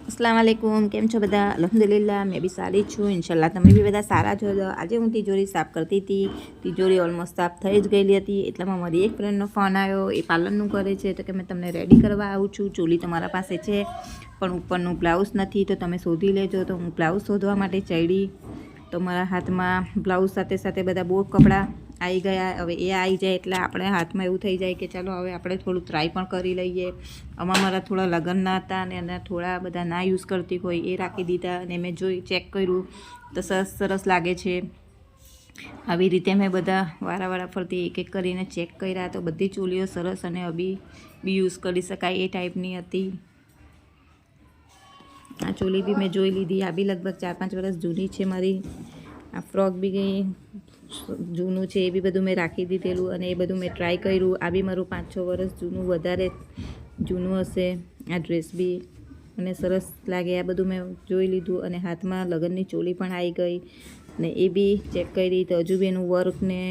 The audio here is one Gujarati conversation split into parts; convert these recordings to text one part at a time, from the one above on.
अस्सलाम वालेकुम, केम छो बधा? अल्हम्दुलिल्लाह मैं भी सारी छूँ। इंशाल्लाह તમે બી બધા સારા છો. આજે હું તિજોરી સાફ કરતી હતી. તિજોરી ઓલમોસ્ટ સાફ થઈ જ ગયેલી હતી. એટલામાં મારી એક ફ્રેન્ડનો ફોન આવ્યો. એ પાર્લરનું કરે છે તો કે મેં તમને રેડી કરવા આવું છું. ચોલી તમારા પાસે છે પણ ઉપરનું બ્લાઉઝ નથી તો તમે શોધી લેજો. તો હું બ્લાઉઝ શોધવા માટે ચડી તો મારા હાથમાં બ્લાઉઝ સાથે સાથે બધા બહુ કપડાં આવી ગયા. હવે એ આવી જાય એટલે આપણે હાથમાં એવું થઈ જાય કે ચાલો હવે આપણે થોડું ટ્રાય પણ કરી લઈએ. આમાં મારા થોડા લગ્નના હતા અને એના થોડા બધા ના યુઝ કરતી હોય એ રાખી દીધા અને મેં જોઈ ચેક કર્યું તો સરસ લાગે છે. આવી રીતે મેં બધા વારા ફરતી એક એક કરીને ચેક કર્યા તો બધી ચોલીઓ સરસ અને બી યુઝ કરી શકાય એ ટાઈપની હતી. આ ચોલી બી મેં જોઈ લીધી. આ બી લગભગ 4-5 વર્ષ જૂની છે મારી. આ ફ્રોક બી ગઈ જૂનું છે એ બી બધું મેં રાખી દીધેલું અને એ બધું મેં ટ્રાય કર્યું. આ બી મારું 5-6 વર્ષ જૂનું વધારે જૂનું હશે. આ ડ્રેસ બી મને સરસ લાગે. આ બધું મેં જોઈ લીધું અને હાથમાં લગ્નની ચોલી પણ આવી ગઈ ને એ બી ચેક કરી તો હજુ બી એનું વર્ક ને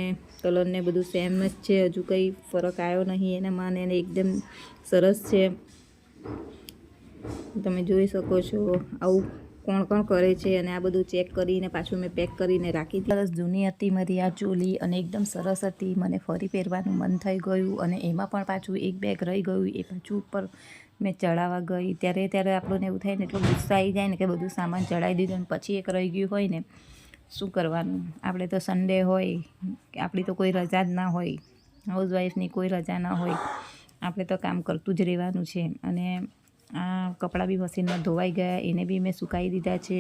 કલર ને બધું સેમ જ છે. હજુ કંઈ ફરક આવ્યો નહીં એનામાં ને એકદમ સરસ છે. તમે જોઈ શકો છો આવું કોણ કરે છે અને આ બધું ચેક કરીને પાછું મેં પેક કરીને રાખી દીધી. સરસ જૂની હતી મારી આ ચોલી અને એકદમ સરસ હતી. મને ફરી પહેરવાનું મન થઈ ગયું અને એમાં પણ પાછું એક બેગ રહી ગયું. એ પાછું ઉપર મેં ચડાવવા ગઈ ત્યારે આપણને એવું થાય ને એટલો ગુસ્સો આવી જાય ને કે બધું સામાન ચડાવી દીધું ને પછી એક રહી ગયું હોય ને શું કરવાનું. આપણે તો સન્ડે હોય કે આપણી તો કોઈ રજા જ ના હોય, હાઉસવાઈફની કોઈ રજા ના હોય, આપણે તો કામ કરતું જ રહેવાનું છે. અને આ કપડાં બી મશીનમાં ધોવાઈ ગયા એને બી મેં સુકાવી દીધા છે.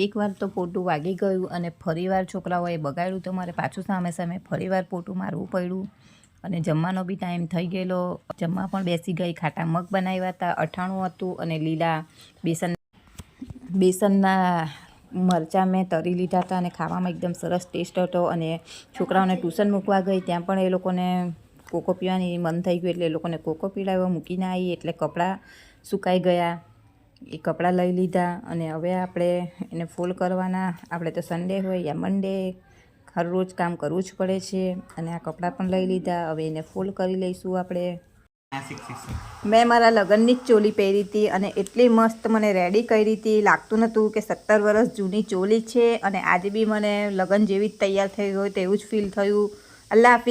એકવાર તો પોટું વાગી ગયું અને ફરીવાર છોકરાઓએ બગાડ્યું તો મારે પાછું સામે ફરીવાર પોટું મારવું પડ્યું. અને જમવાનો બી ટાઈમ થઈ ગયેલો. જમવા પણ બેસી ગઈ. ખાટા મગ બનાવ્યા હતા, અઠાણું હતું અને લીલા બેસનના મરચાં મેં તરી લીધા હતા અને ખાવામાં એકદમ સરસ ટેસ્ટ હતો. અને છોકરાઓને ટ્યુશન મૂકવા ગઈ ત્યાં પણ એ લોકોને કોકો પીવાની મન થઈ ગયું એટલે એ લોકોને કોકો પીવડાવ્યો. મૂકીને આવી એટલે કપડાં સુકાઈ ગયા. એ કપડાં લઈ લીધા અને હવે આપણે એને ફોલ્ડ કરવાના. આપણે તો સન્ડે હોય યા મંડે હર રોજ કામ કરવું જ પડે છે. અને આ કપડાં પણ લઈ લીધા. હવે એને ફોલ્ડ કરી લઈશું આપણે. મેં મારા લગ્નની જ ચોલી પહેરી હતી અને એટલી મસ્ત મને રેડી કરી હતી. લાગતું નહોતું કે 17 વર્ષ જૂની ચોલી છે અને આજે બી મને લગ્ન જેવી જ તૈયાર થઈ હોય તેવું જ ફીલ થયું. અલ્લાહ હાફિઝ.